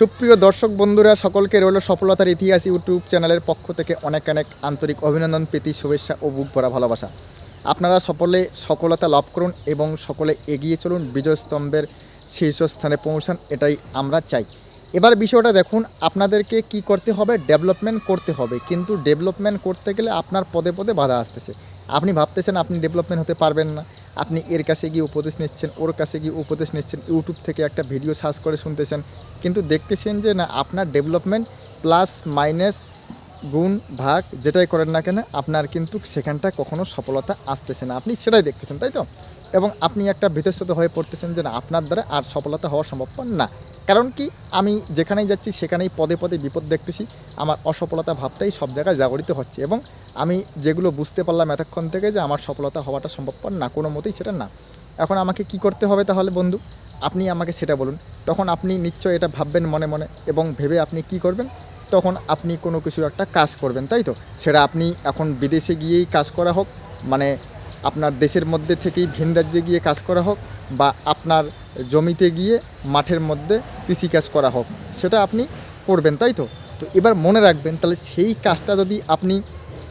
সুপ্রিয় দর্শক বন্ধুরা সকলকে রইল সফলতার ইতিহাস ইউটিউব চ্যানেলের পক্ষ থেকে অনেক অনেক আন্তরিক অভিনন্দন, প্রীতি, শুভেচ্ছা ও বুক ভরা ভালোবাসা। আপনারা সকলে সফলতা লাভ করুন এবং সকলে এগিয়ে চলুন, বিজয় স্তম্ভের শীর্ষস্থানে পৌঁছান, এটাই আমরা চাই। এবার বিষয়টা দেখুন, আপনাদেরকে কি করতে হবে? ডেভেলপমেন্ট করতে হবে, কিন্তু ডেভেলপমেন্ট করতে গেলে আপনার পদে পদে বাধা আসতেছে। আপনি ভাবতেছেন আপনি ডেভেলপমেন্ট হতে পারবেন না, আপনি এর কাছে গিয়ে উপদেশ নিচ্ছেন, ওর কাছে গিয়ে উপদেশ নিচ্ছেন, ইউটিউব থেকে একটা ভিডিও সার্চ করে শুনতেছেন, কিন্তু দেখতেছেন যে না, আপনার ডেভেলপমেন্ট প্লাস মাইনাস গুণ ভাগ যেটাই করেন না কেন, আপনার কিন্তু সেখানটা কখনো সফলতা আসতেছে না, আপনি সেটাই দেখতেছেন, তাই তো? এবং আপনি একটা ভীতস্ত হয়ে পড়তেছেন যে না, আপনার দ্বারা আর সফলতা হওয়া সম্ভব না। কারণ কি, আমি যেখানেই যাচ্ছি সেখানেই পদে পদে বিপদ দেখতেছি, আমার অসফলতা ভাবটাই সব জায়গায় জাগরিত হচ্ছে, এবং আমি যেগুলো বুঝতে পারলাম এতক্ষণ থেকে যে আমার সফলতা হওয়াটা সম্ভবপর না, কোনো মতেই সেটা না। এখন আমাকে কি করতে হবে তাহলে বন্ধু? আপনি আমাকে সেটা বলুন। তখন আপনি নিশ্চয়ই এটা ভাববেন মনে মনে, এবং ভেবে আপনি কি করবেন? তখন আপনি কোনো কিছু একটা কাজ করবেন, তাই তো? সেটা আপনি এখন বিদেশে গিয়েই কাজ করা হোক, মানে আপনার দেশের মধ্যে থেকেই ভিন রাজ্যে গিয়ে কাজ করা হোক, বা আপনার জমিতে গিয়ে মাঠের মধ্যে কৃষিকাজ করা হোক, সেটা আপনি করবেন, তাই তো? তো এবার মনে রাখবেন, তাহলে সেই কাজটা যদি আপনি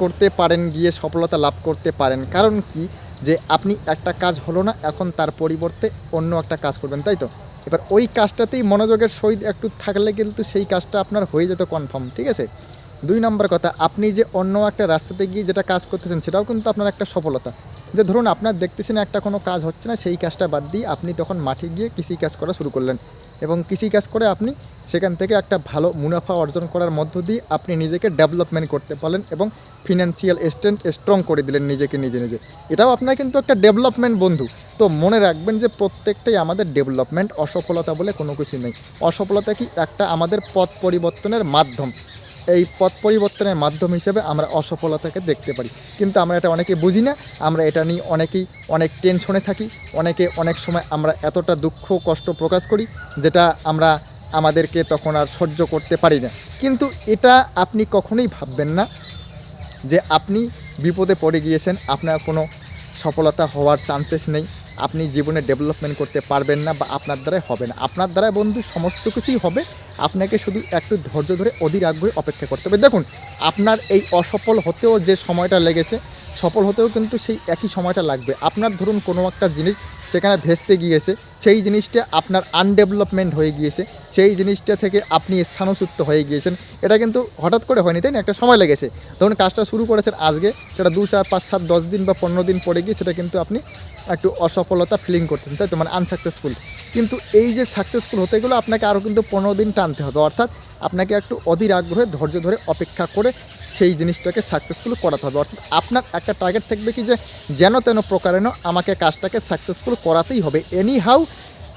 করতে পারেন, গিয়ে সফলতা লাভ করতে পারেন, কারণ কি, যে আপনি একটা কাজ হলো না, এখন তার পরিবর্তে অন্য একটা কাজ করবেন, তাই তো? এবার ওই কাজটাতেই মনোযোগের সহিত একটু থাকলে কিন্তু সেই কাজটা আপনার হয়ে যেত কনফার্ম, ঠিক আছে? 2 নম্বর কথা, আপনি যে অন্য একটা রাস্তাতে গিয়ে যেটা কাজ করতেছেন সেটাও কিন্তু আপনার একটা সফলতা। যে ধরুন আপনার দেখতেছেন একটা কোনো কাজ হচ্ছে না, সেই কাজটা বাদ দিয়ে আপনি তখন মাঠে গিয়ে কৃষিকাজ করা শুরু করলেন, এবং কৃষিকাজ করে আপনি সেখান থেকে একটা ভালো মুনাফা অর্জন করার মধ্য দিয়ে আপনি নিজেকে ডেভেলপমেন্ট করতে পারলেন, এবং ফিনান্সিয়াল স্ট্রং করে দিলেন নিজেকে নিজে। এটাও আপনার কিন্তু একটা ডেভেলপমেন্ট বন্ধু। তো মনে রাখবেন যে প্রত্যেকটাই আমাদের ডেভেলপমেন্ট, অসফলতা বলে কোনো কিছু নেই। অসফলতা কি একটা আমাদের পথ পরিবর্তনের মাধ্যম, এই পথ পরিবর্তনের মাধ্যম হিসেবে আমরা অসফলতাকে দেখতে পারি, কিন্তু আমরা এটা অনেকে বুঝি না। আমরা এটা নিয়ে অনেকেই অনেক টেনশনে থাকি, অনেক সময় আমরা এতটা দুঃখ কষ্ট প্রকাশ করি যেটা আমরা আমাদেরকে তখন আর সহ্য করতে পারি না। কিন্তু এটা আপনি কখনোই ভাববেন না যে আপনি বিপদে পড়ে গিয়েছেন, আপনার কোনো সফলতা হওয়ার চান্সেস নেই, আপনি জীবনে ডেভেলপমেন্ট করতে পারবেন না, বা আপনার দ্বারাই হবে না। আপনার দ্বারাই বন্ধু সমস্ত কিছুই হবে, আপনাকে শুধু একটু ধৈর্য ধরে অধীর আগ্রহে অপেক্ষা করতে হবে। দেখুন, আপনার এই অসফল হতেও যে সময়টা লেগেছে, সফল হতেও কিন্তু সেই একই সময়টা লাগবে। আপনার ধরুন কোনো একটা জিনিস সেখানে ভেস্তে গিয়েছে, সেই জিনিসটা আপনার আনডেভেলপমেন্ট হয়ে গিয়েছে, সেই জিনিসটা থেকে আপনি স্থানচ্যুত হয়ে গিয়েছেন। এটা কিন্তু হঠাৎ করে হয়নি, তাই না? একটা সময় লেগেছে। ধরুন কাজটা শুরু করেছেন আজকে, সেটা 2, 4, 5, 7, 10 দিন বা 15 দিন পরে গিয়ে সেটা কিন্তু আপনি একটু অসফলতা ফিলিং করতেন, তাই তো? মানে আনসাকসেসফুল। কিন্তু এই যে সাকসেসফুল হতে গেলে আপনাকে আরও কিন্তু 15 দিন টানতে হবে, অর্থাৎ আপনাকে একটু অধীর আগ্রহে ধৈর্য ধরে অপেক্ষা করে সেই জিনিসটাকে সাকসেসফুল করাতে হবে। অর্থাৎ আপনার একটা টার্গেট থাকবে কি, যে যেন তেন প্রকারেণ আমাকে কাজটাকে সাকসেসফুল করাতেই হবে, এনি হাউ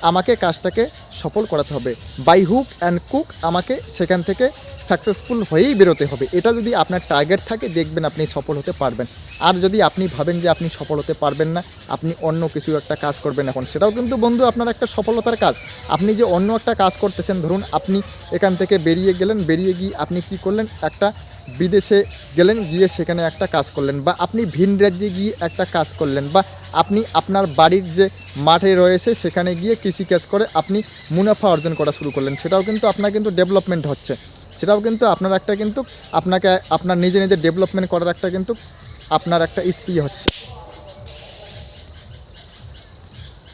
আমাকে কাজটাকে সফল করাতে হবে, বাই হুক অ্যান্ড কুক আমাকে সেখান থেকে সাকসেসফুল হয়েই বেরোতে হবে। এটা যদি আপনার টার্গেট থাকে, দেখবেন আপনি সফল হতে পারবেন। আর যদি আপনি ভাবেন যে আপনি সফল হতে পারবেন না, আপনি অন্য কিছু একটা কাজ করবেন, এখন সেটাও কিন্তু বন্ধু আপনার একটা সফলতার কাজ। আপনি যে অন্য একটা কাজ করতেছেন, ধরুন আপনি এখান থেকে বেরিয়ে গেলেন, বেরিয়ে গিয়ে আপনি কি করলেন, একটা বিদেশে গেলেন, গিয়ে সেখানে একটা কাজ করলেন, বা আপনি ভিন রাজ্যে গিয়ে একটা কাজ করলেন, বা আপনি আপনার বাড়ির যে মাঠে রয়েছে সেখানে গিয়ে কৃষিকাজ করে আপনি মুনাফা অর্জন করা শুরু করলেন, সেটাও কিন্তু আপনার কিন্তু ডেভেলপমেন্ট হচ্ছে, সেটাও কিন্তু আপনার একটা কিন্তু আপনাকে আপনার নিজে ডেভেলপমেন্ট করার একটা কিন্তু আপনার একটা স্পিড হচ্ছে।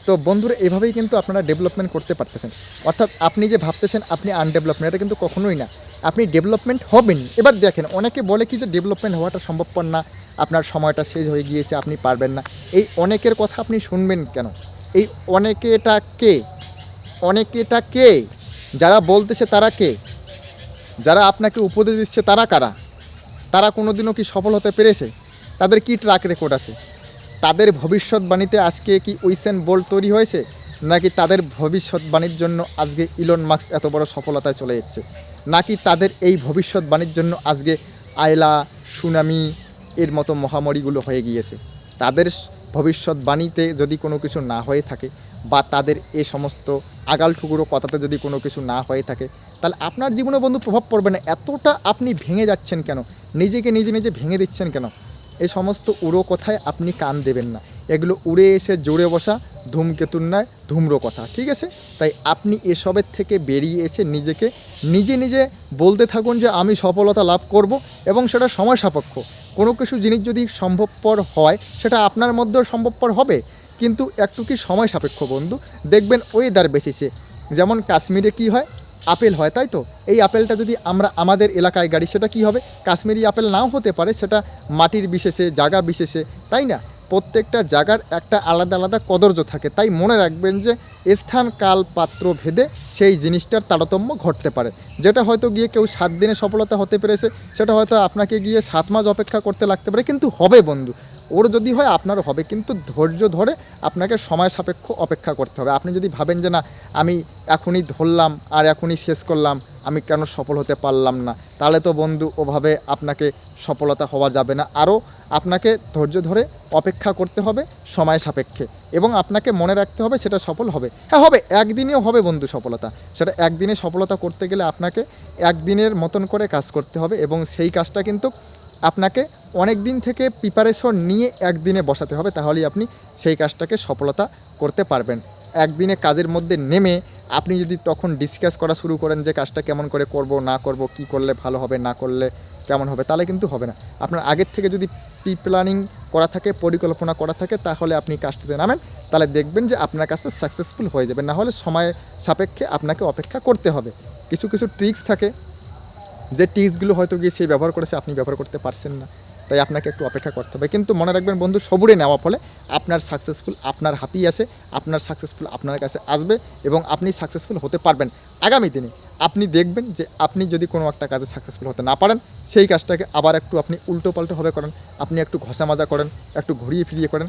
তো বন্ধুরা, এভাবেই কিন্তু আপনারা ডেভেলপমেন্ট করতে পারতেছেন। অর্থাৎ আপনি যে ভাবতেছেন আপনি আনডেভেলপমেন্ট, এটা কিন্তু কখনোই না, আপনি ডেভেলপমেন্ট হবেনই। এবার দেখেন, অনেকে বলে কি যে ডেভেলপমেন্ট হওয়াটা সম্ভবপর না, আপনার সময়টা শেষ হয়ে গিয়েছে, আপনি পারবেন না। এই অনেকের কথা আপনি শুনবেন কেন? এই অনেকেটা কে? যারা বলতেছে তারা কে? যারা আপনাকে উপদেশ দিচ্ছে তারা কারা? তারা কোনোদিনও কি সফল হতে পেরেছে? তাদের কি ট্র্যাক রেকর্ড আছে? তাদের ভবিষ্যৎবাণীতে আজকে কি উইসেন বোল্ট তৈরি হয়েছে, নাকি তাদের ভবিষ্যৎবাণীর জন্য আজকে ইলন মাস্ক এত বড় সফলতায় চলে যাচ্ছে, নাকি তাদের এই ভবিষ্যৎবাণীর জন্য আজকে আয়লা সুনামি এর মতো মহামারীগুলো হয়ে গিয়েছে? তাদের ভবিষ্যৎবাণীতে যদি কোনো কিছু না হয়ে থাকে, বা তাদের এ সমস্ত আগাল ঠুকুরো কথাতে যদি কোনো কিছু না হয়ে থাকে, তাহলে আপনার জীবনে বন্ধু প্রভাব পড়বে না। এতটা আপনি ভেঙে যাচ্ছেন কেন? নিজেকে নিজে ভেঙে দিচ্ছেন কেন? এই সমস্ত উড়ো কথায় আপনি কান দেবেন না। এগুলো উড়ে এসে জুড়ে বসা ধূমকেতুর নয় ধূম্র কথা, ঠিক আছে? তাই আপনি এসবের থেকে বেরিয়ে এসে নিজেকে নিজে বলতে থাকুন যে আমি সফলতা লাভ করব, এবং সেটা সময় সাপেক্ষ। কোনো কিছু জিনিস যদি সম্ভবপর হয় সেটা আপনার মধ্যেও সম্ভবপর হবে, কিন্তু একটু কি সময় সাপেক্ষ বন্ধু। দেখবেন ওয়েদার বেসিসে, যেমন কাশ্মীরে কি হয়, আপেল হয়, তাই তো? এই আপেলটা যদি আমরা আমাদের এলাকায় গাড়ি, সেটা কি হবে? কাশ্মীরি আপেল নাও হতে পারে, সেটা মাটির বিশেষে, জায়গা বিশেষে, তাই না? প্রত্যেকটা জায়গার একটা আলাদা আলাদা কদর্য থাকে। তাই মনে রাখবেন যে স্থান কাল পাত্র ভেদে সেই জিনিসটার তারতম্য ঘটতে পারে। যেটা হয়তো গিয়ে কেউ 7 দিনে সফলতা হতে পেরেছে, সেটা হয়তো আপনাকে গিয়ে 7 মাস অপেক্ষা করতে লাগতে পারে, কিন্তু হবে বন্ধু। ওর যদি হয় আপনারও হবে, কিন্তু ধৈর্য ধরে আপনাকে সময় সাপেক্ষ অপেক্ষা করতে হবে। আপনি যদি ভাবেন যে না আমি এখনই ধরলাম আর এখনই শেষ করলাম, আমি কেন সফল হতে পারলাম না, তাহলে তো বন্ধু ওভাবে আপনাকে সফলতা হওয়া যাবে না। আরও আপনাকে ধৈর্য ধরে অপেক্ষা করতে হবে সময় সাপেক্ষে, এবং আপনাকে মনে রাখতে হবে সেটা সফল হবে। হ্যাঁ হবে, একদিনেও হবে বন্ধু সফলতা। সেটা একদিনে সফলতা করতে গেলে আপনাকে একদিনের মতন করে কাজ করতে হবে, এবং সেই কাজটা কিন্তু আপনাকে অনেক দিন থেকে প্রিপারেশন নিয়ে একদিনে বসাতে হবে, তাহলেই আপনি সেই কাজটাকে সফলতা করতে পারবেন। একদিনে কাজের মধ্যে নেমে আপনি যদি তখন ডিসকাস করা শুরু করেন যে কাজটা কেমন করে করব না করব, কি করলে ভালো হবে না করলে কেমন হবে, তাহলে কিন্তু হবে না। আপনার আগের থেকে যদি প্রি প্ল্যানিং করা থাকে, পরিকল্পনা করা থাকে, তাহলে আপনি কাজটাতে নামেন, তাহলে দেখবেন যে আপনার কাজটা সাকসেসফুল হয়ে যাবে। না হলে সময় সাপেক্ষে আপনাকে অপেক্ষা করতে হবে। কিছু ট্রিক্স থাকে, যে টিপসগুলো হয়তো গিয়ে সে ব্যবহার করেছে, আপনি ব্যবহার করতে পারছেন না, তাই আপনাকে একটু অপেক্ষা করতে হবে। কিন্তু মনে রাখবেন বন্ধু, সবুরে নেওয়া ফলে আপনার সাকসেসফুল আপনার হাতেই আসে, আপনার সাকসেসফুল আপনার কাছে আসবে, এবং আপনি সাকসেসফুল হতে পারবেন আগামী দিনে। আপনি দেখবেন যে আপনি যদি কোনো একটা কাজে সাকসেসফুল হতে না পারেন, সেই কাজটাকে আবার একটু আপনি উল্টো পাল্টোভাবে করেন, আপনি একটু ঘষা মাজা করেন, একটু ঘুরিয়ে ফিরিয়ে করেন,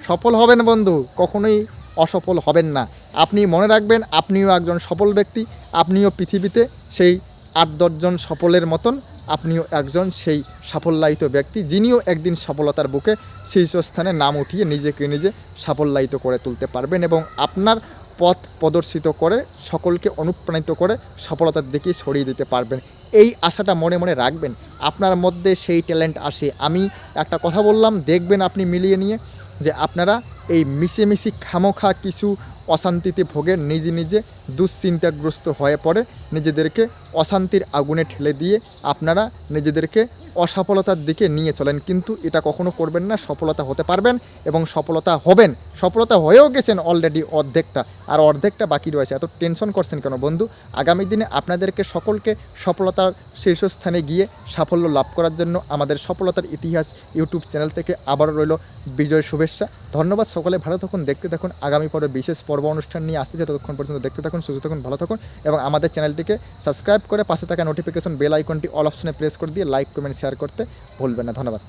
সফল হবেন বন্ধু, কখনোই অসফল হবেন না। আপনি মনে রাখবেন আপনিও একজন সফল ব্যক্তি, আপনিও পৃথিবীতে সেই 8-10 জন সফলের মতন আপনিও একজন সেই সাফল্যায়িত ব্যক্তি, যিনিও একদিন সফলতার বুকে শীর্ষস্থানে নাম উঠিয়ে নিজেকে নিজে সাফল্যায়িত করে তুলতে পারবেন, এবং আপনার পথ প্রদর্শিত করে সকলকে অনুপ্রাণিত করে সফলতার দিকে সরিয়ে দিতে পারবেন। এই আশাটা মনে মনে রাখবেন, আপনার মধ্যে সেই ট্যালেন্ট আসে। আমি একটা কথা বললাম, দেখবেন আপনি মিলিয়ে নিয়ে যে আপনারা এই মিশিমিশি খামোখা কিছু অশান্তিতে ভোগে, নিজে দুশ্চিন্তাগ্রস্ত হয়ে পড়ে নিজেদেরকে অশান্তির আগুনে ঠেলে দিয়ে আপনারা নিজেদেরকে অসফলতার দিকে নিয়ে চলেন, কিন্তু এটা কখনো করবেন না। সফলতা হতে পারবেন এবং সফলতা হবেন। সফলতা হয়েও গেছেন অলরেডি অর্ধেকটা, আর অর্ধেকটা বাকি রয়েছে। এত টেনশন করছেন কেন বন্ধু? আগামী দিনে আপনাদেরকে সকলকে সফলতার শীর্ষস্থানে গিয়ে সাফল্য লাভ করার জন্য আমাদের সফলতার ইতিহাস ইউটিউব চ্যানেল থেকে আবারও রইল বিজয় শুভেচ্ছা। ধন্যবাদ। সকলে ভালো থাকুন, দেখতে থাকুন। আগামী পরে বিশেষ পর্ব অনুষ্ঠান নিয়ে আসতেছে, ততক্ষণ পর্যন্ত দেখতে থাকুন, সুস্থ থাকুন, ভালো থাকুন, এবং আমাদের চ্যানেলটিকে সাবস্ক্রাইব করে পাশে থাকা নোটিফিকেশন বেল আইকনটি অল অপশনে প্রেস করে দিয়ে লাইক কমেন্ট শেয়ার করতে ভুলবেন না। ধন্যবাদ।